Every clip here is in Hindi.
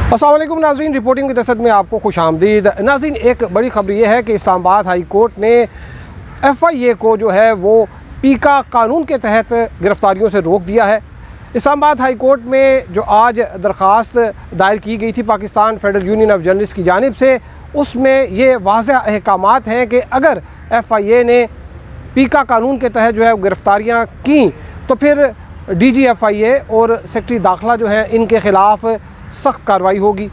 अस्सलाम वालेकुम नाज़रीन, रिपोर्टिंग की तसद में आपको खुशामदीद। नाज़रीन, एक बड़ी खबर यह है कि इस्लामाबाद हाई कोर्ट ने FIA को जो है वो पीका कानून के तहत गिरफ़्तारियों से रोक दिया है। इस्लामाबाद हाई कोर्ट में जो आज दरख्वास्त दायर की गई थी Pakistan federal union of journalist की जानिब से, उसमें ये वाज़ेह अहकामात हैं कि अगर FIA ने पीका कानून के तहत जो है गिरफ़्तारियाँ की तो फिर DG FIA और सेक्रेटरी दाखिला जो हैं इनके ख़िलाफ़ सख्त कार्रवाई होगी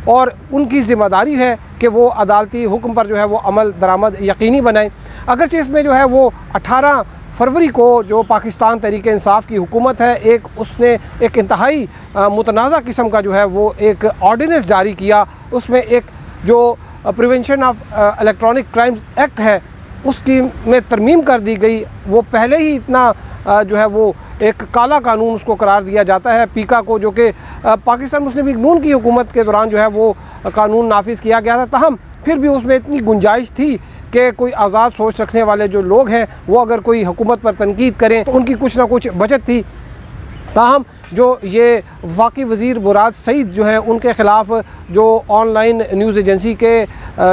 और उनकी ज़िम्मेदारी है कि वो अदालती हुक्म पर जो है वो अमल दरामद यकीनी बनाएं। अगरचे इसमें जो है वो 18 फरवरी को जो पाकिस्तान तहरीक इंसाफ की हुकूमत है, उसने एक इंतहाई मुतनाज़ा किस्म का जो है वो एक ऑर्डिनेंस जारी किया। उसमें एक जो prevention of electronic crimes act है उसकी में तरमीम कर दी गई। वो पहले ही इतना जो है वो एक काला कानून उसको करार दिया जाता है पीका को, जो कि पाकिस्तान मुस्लिम लीग नून की हुकूमत के दौरान जो है वो कानून नाफिज किया गया था। ताहम फिर भी उसमें इतनी गुंजाइश थी कि कोई आज़ाद सोच रखने वाले जो लोग हैं वो अगर कोई हुकूमत पर तनकीद करें तो उनकी कुछ ना कुछ बचत थी। ताहम जो ये वफाकी वज़ीर मुराद सईद जो हैं उनके ख़िलाफ़ जो ऑनलाइन न्यूज़ एजेंसी के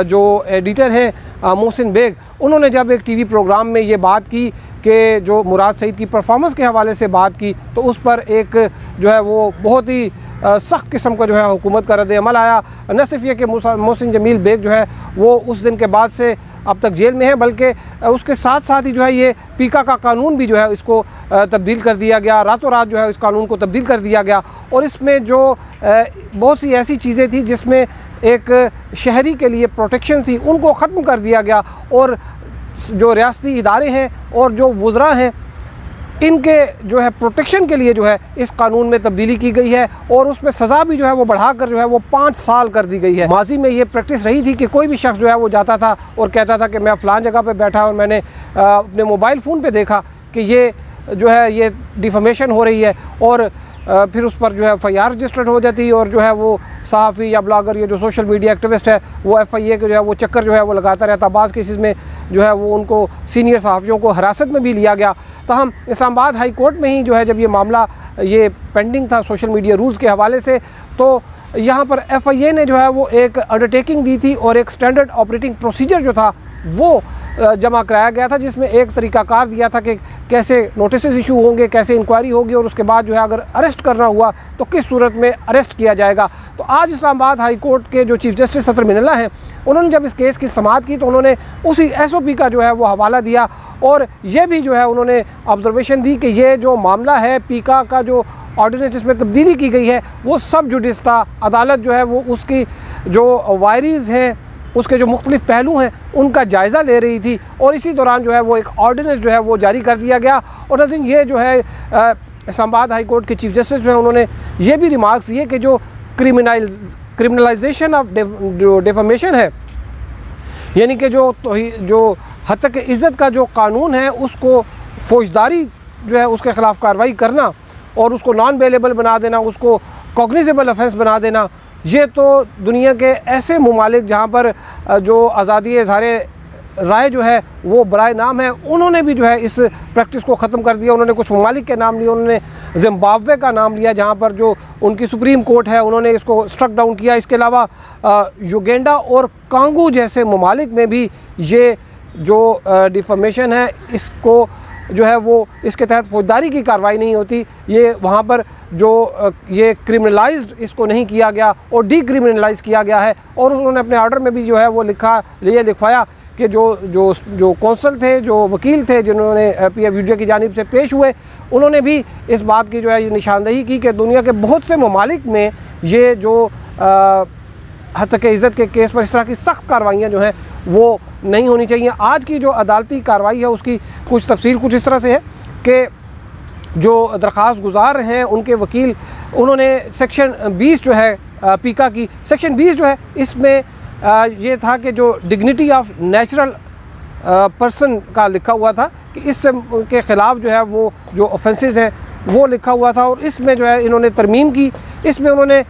जो एडिटर हैं मोहसिन बेग, उन्होंने जब एक TV प्रोग्राम में ये बात की कि जो मुराद सईद की परफॉर्मेंस के हवाले से बात की, तो उस पर एक जो है वो बहुत ही सख्त किस्म का जो है हुकूमत का रद्द-ए-अमल आया। न सिर्फ ये कि मोहसिन जमील बेग जो है वो उस दिन के बाद से अब तक जेल में है, बल्कि उसके साथ साथ ही जो है ये पीका का कानून भी जो है इसको तब्दील कर दिया गया। रातों रात जो है इस कानून को तब्दील कर दिया गया और इसमें जो बहुत सी ऐसी चीज़ें थी जिसमें एक शहरी के लिए प्रोटेक्शन थी उनको ख़त्म कर दिया गया और जो रियासती इदारे हैं और जो वुज़रा हैं इनके जो है प्रोटेक्शन के लिए जो है इस कानून में तब्दीली की गई है और उसमें सज़ा भी जो है वो बढ़ाकर जो है वो 5 साल कर दी गई है। माजी में ये प्रैक्टिस रही थी कि कोई भी शख्स जो है वो जाता था और कहता था कि मैं फ़लान जगह पे बैठा और मैंने अपने मोबाइल फ़ोन पे देखा कि ये जो है ये डिफमेशन हो रही है और फिर उस पर जो है FIR रजिस्टर्ड हो जाती है और जो है वो सहाफ़ी या ब्लॉगर या जो सोशल मीडिया एक्टिविस्ट है वो FIA के जो है वो चक्कर जो है वो लगाता रहता। बाज़ केसेस में जो है वो उनको सीनियर सहाफ़ियों को हिरासत में भी लिया गया। ताहम इस्लामाबाद हाई कोर्ट में ही जो है जब ये मामला ये पेंडिंग था सोशल मीडिया रूल्स के हवाले से, तो यहाँ पर FIA ने जो है वो एक अंडरटेकिंग दी थी और एक स्टैंडर्ड ऑपरेटिंग प्रोसीजर जो था वो जमा कराया गया था, जिसमें एक तरीक़ाकार दिया था कि कैसे नोटिस इशू होंगे, कैसे इंक्वायरी होगी और उसके बाद जो है अगर अरेस्ट करना हुआ तो किस सूरत में अरेस्ट किया जाएगा। तो आज इस्लामाबाद हाई कोर्ट के जो चीफ़ जस्टिस सतर मिनल्ला हैं उन्होंने जब इस केस की समाअत की तो उन्होंने उसी SOP का जो है वो हवाला दिया और ये भी जो है उन्होंने ऑब्जर्वेशन दी कि ये जो मामला है पीका का जो ऑर्डिनेंस जिसमें तब्दीली की गई है वो सब जुडिस था। अदालत जो है वो उसकी जो वायरीज़ हैं उसके जो मुख्तलिफ पहलू हैं उनका जायज़ा ले रही थी और इसी दौरान जो है वो एक ऑर्डिनेंस जो है वो जारी कर दिया गया। और नाज़रीन, ये जो है इस्लामाबाद हाई कोर्ट के चीफ जस्टिस जो है उन्होंने ये भी रिमार्क्स दिए कि जो क्रिमिनलाइजेशन ऑफ जो डिफमेशन है, यानी कि जो हत्या इज़्ज़त का जो कानून है उसको फौजदारी जो है उसके ख़िलाफ़ कार्रवाई करना और उसको नॉन बेलेबल बना देना, उसको कॉग्निजेबल ऑफेंस बना देना, ये तो दुनिया के ऐसे ममालिक जहाँ पर जो आज़ादी इज़हार राय जो है वो बराए नाम है, उन्होंने भी जो है इस प्रैक्टिस को ख़त्म कर दिया। उन्होंने कुछ ममालिक के नाम लिए, उन्होंने जिम्बाब्वे का नाम लिया जहाँ पर जो उनकी सुप्रीम कोर्ट है उन्होंने इसको स्ट्रक डाउन किया। इसके अलावा युगांडा और कांगो जैसे ममालिक में भी ये जो डिफमेशन है इसको जो है वो इसके तहत फौजदारी की कार्रवाई नहीं होती, ये वहाँ पर जो ये क्रिमिनलाइज्ड इसको नहीं किया गया और डीक्रिमिनलाइज किया गया है। और उन्होंने अपने ऑर्डर में भी जो है वो लिखवाया कि जो कौंसल थे, जो वकील थे जिन्होंने PFUJ की जानिब से पेश हुए, उन्होंने भी इस बात की जो है निशानदही की कि दुनिया के बहुत से ममालिक में ये जो हत्या इज़्ज़त के केस पर इस तरह की सख्त कार्रवाइयाँ जो हैं वो नहीं होनी चाहिए। आज की जो अदालती कार्रवाई है उसकी कुछ तफसील कुछ इस तरह से है कि जो दरख्वास्त गुजार हैं उनके वकील, उन्होंने सेक्शन 20 जो है पीका की सेक्शन 20 जो है इसमें ये था कि जो डिग्निटी ऑफ नेचुरल पर्सन का लिखा हुआ था कि इससे के ख़िलाफ़ जो है वो जो ऑफेंसेस हैं वो लिखा हुआ था और इसमें जो है इन्होंने तरमीम की। इसमें उन्होंने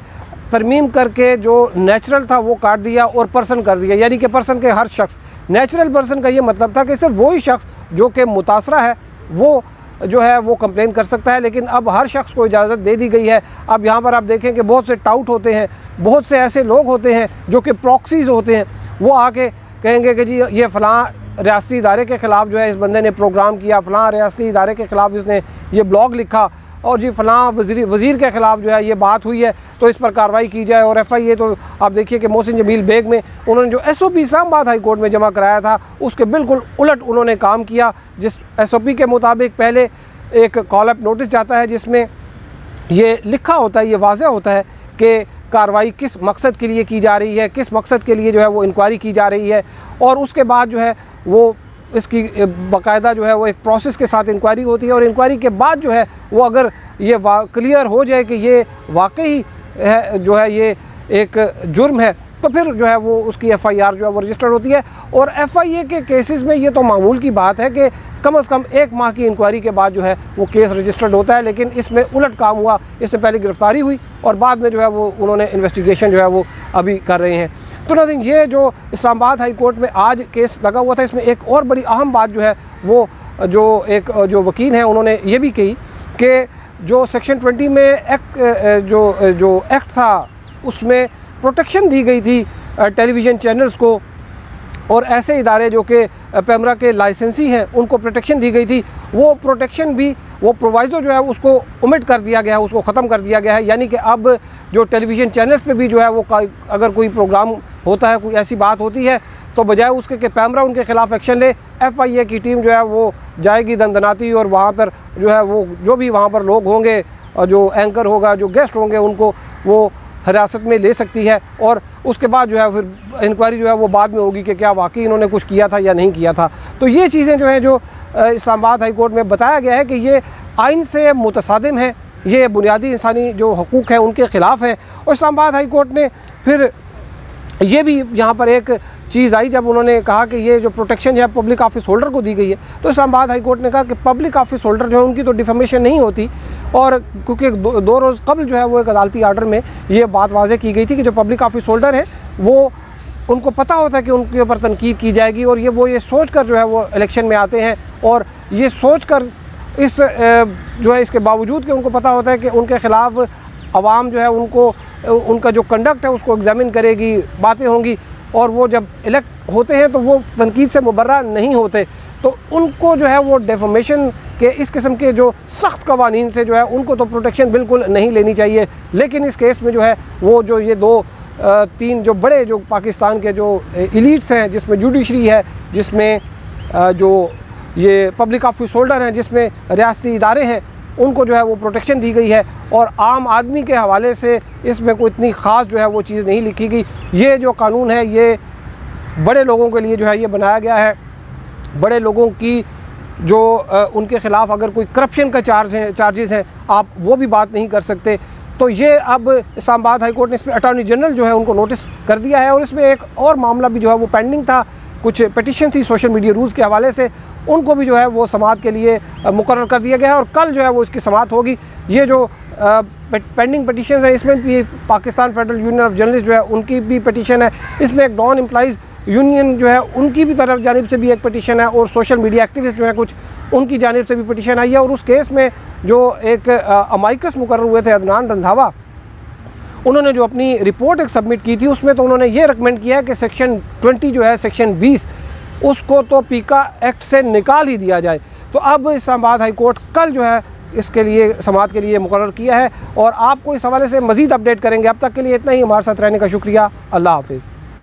तरमीम करके जो नेचुरल था वो काट दिया और पर्सन कर दिया, यानी कि पर्सन के हर शख्स। नेचुरल पर्सन का ये मतलब था कि सिर्फ वही शख्स जो कि मुतासरा है वो जो है वो कंप्लेन कर सकता है, लेकिन अब हर शख्स को इजाज़त दे दी गई है। अब यहाँ पर आप देखें कि बहुत से टाउट होते हैं, बहुत से ऐसे लोग होते हैं जो कि प्रॉक्सीज़ होते हैं, वो आके कहेंगे कि जी ये फ़लाँ रियासती इदारे के ख़िलाफ़ जो है इस बंदे ने प्रोग्राम किया, फ़लाँ रियासती इदारे के ख़िलाफ़ इसने ये ब्लॉग लिखा, और जी फ़लाँ वज़ीर के ख़िलाफ़ जो है ये बात हुई है तो इस पर कार्रवाई की जाए। और FIA तो आप देखिए कि मोहसिन जमील बेग में उन्होंने जो SOP इस्लामाबाद हाई कोर्ट में जमा कराया था उसके बिल्कुल उलट उन्होंने काम किया। जिस SOP के मुताबिक पहले एक कॉल अप नोटिस जाता है जिसमें ये लिखा होता है, ये वाज़ह होता है कि कार्रवाई किस मकसद के लिए की जा रही है, किस मकसद के लिए जो है वो इंक्वायरी की जा रही है, और उसके बाद जो है वो इसकी बाकायदा जो है वो एक प्रोसेस के साथ इंक्वायरी होती है। और इंक्वायरी के बाद जो है वो अगर ये क्लियर हो जाए कि ये वाकई है जो है ये एक जुर्म है, तो फिर जो है वो उसकी FIR जो है वो रजिस्टर्ड होती है। और FIA के केसेस में ये तो मामूल की बात है कि कम से कम 1 माह की इंक्वायरी के बाद जो है वो केस रजिस्टर्ड होता है, लेकिन इसमें उलट काम हुआ। इससे पहले गिरफ़्तारी हुई और बाद में जो है वो उन्होंने इन्वेस्टिगेशन जो है वो अभी कर रहे हैं। तो नाज़रीन, ये जो इस्लामाबाद हाई कोर्ट में आज केस लगा हुआ था, इसमें एक और बड़ी अहम बात जो है वो जो वकील हैं उन्होंने ये भी कही कि जो सेक्शन 20 में एक्ट था उसमें प्रोटेक्शन दी गई थी टेलीविज़न चैनल्स को, और ऐसे इदारे जो कि पैमरा के लाइसेंसी हैं उनको प्रोटेक्शन दी गई थी। वो प्रोटेक्शन भी, वो प्रोवाइज़ो जो है उसको ओमिट कर दिया गया है, उसको ख़त्म कर दिया गया है। यानी कि अब जो टेलीविज़न चैनल्स पे भी जो है वो अगर कोई प्रोग्राम होता है, कोई ऐसी बात होती है, तो बजाय उसके कि पैमरा उनके ख़िलाफ़ एक्शन ले, FIA की टीम जो है वो जाएगी दंदनाती, और वहाँ पर जो है वो जो भी वहाँ पर लोग होंगे, जो एंकर होगा, जो गेस्ट होंगे, उनको वो हिरासत में ले सकती है। और उसके बाद जो है फिर इंक्वायरी जो है वो बाद में होगी कि क्या वाकई इन्होंने कुछ किया था या नहीं किया था। तो ये चीज़ें जो हैं जो इस्लामाबाद हाई कोर्ट में बताया गया है कि ये आइन से मुतसादिम है, ये बुनियादी इंसानी जो हकूक़ हैं उनके ख़िलाफ़ है। और इस्लामाबाद हाई कोर्ट ने फिर ये भी यहाँ पर एक चीज़ आई जब उन्होंने कहा कि ये जो प्रोटेक्शन है पब्लिक ऑफिस होल्डर को दी गई है, तो इस्लामाबाद हाई कोर्ट ने कहा कि पब्लिक ऑफिस होल्डर जो है उनकी तो डिफेमेशन नहीं होती। और क्योंकि दो रोज़ कबल जो है वो एक अदालती आर्डर में ये बात वाज़ेह की गई थी कि जो पब्लिक ऑफिस होल्डर हैं वो उनको पता होता है कि उनके ऊपर तनकीद की जाएगी, और ये सोच कर जो है वो इलेक्शन में आते हैं, और ये सोच कर इस जो है इसके बावजूद कि उनको पता होता है कि उनके ख़िलाफ़ आवाम जो है उनका जो कंडक्ट है उसको एग्ज़ामिन करेगी, बातें होंगी, और वो जब इलेक्ट होते हैं तो वो तनकीद से मुबर्रा नहीं होते, तो उनको जो है वो डेफमेशन के इस किस्म के जो सख्त कवानीन से जो है उनको तो प्रोटेक्शन बिल्कुल नहीं लेनी चाहिए। लेकिन इस केस में जो है वो जो ये 2-3 जो बड़े जो पाकिस्तान के जो एलीट्स हैं, जिसमें जुडिशरी है, जिसमें जो ये पब्लिक ऑफिस होल्डर हैं, जिसमें रियासती इदारे हैं, उनको जो है वो प्रोटेक्शन दी गई है। और आम आदमी के हवाले से इसमें कोई इतनी ख़ास जो है वो चीज़ नहीं लिखी गई। ये जो कानून है ये बड़े लोगों के लिए जो है ये बनाया गया है। बड़े लोगों की जो उनके ख़िलाफ़ अगर कोई करप्शन का चार्जेस हैं, आप वो भी बात नहीं कर सकते। तो ये अब इस्लामाबाद हाई कोर्ट ने इसमें अटॉर्नी जनरल जो है उनको नोटिस कर दिया है। और इसमें एक और मामला भी जो है वो पेंडिंग था, कुछ पिटिशन थी सोशल मीडिया रूल्स के हवाले से, उनको भी जो है वो समाअत के लिए मुकर्रर कर दिया गया है, और कल जो है वो इसकी समाअत होगी। ये जो पेंडिंग पिटिशन है इसमें भी Pakistan federal union of journalist जो है उनकी भी पिटिशन है, इसमें एक नॉन एम्प्लॉइज़ यूनियन जो है उनकी भी जानिब से भी एक पिटिशन है, और सोशल मीडिया एक्टिविस्ट जो है कुछ उनकी जानिब से भी पिटिशन आई है। और उस केस में जो एक अमाइकस मुकर्रर हुए थे अदनान रंधावा, उन्होंने जो अपनी रिपोर्ट एक सबमिट की थी उसमें तो उन्होंने ये रिकमेंड किया है कि सेक्शन 20 जो है सेक्शन 20 उसको तो पीका एक्ट से निकाल ही दिया जाए। तो अब इस्लामाबाद हाई कोर्ट कल जो है इसके लिए समाअत के लिए मुकर्रर किया है, और आपको इस हवाले से मज़ीद अपडेट करेंगे। अब तक के लिए इतना ही। हमारे साथ रहने का शुक्रिया। अल्लाह हाफ़िज़।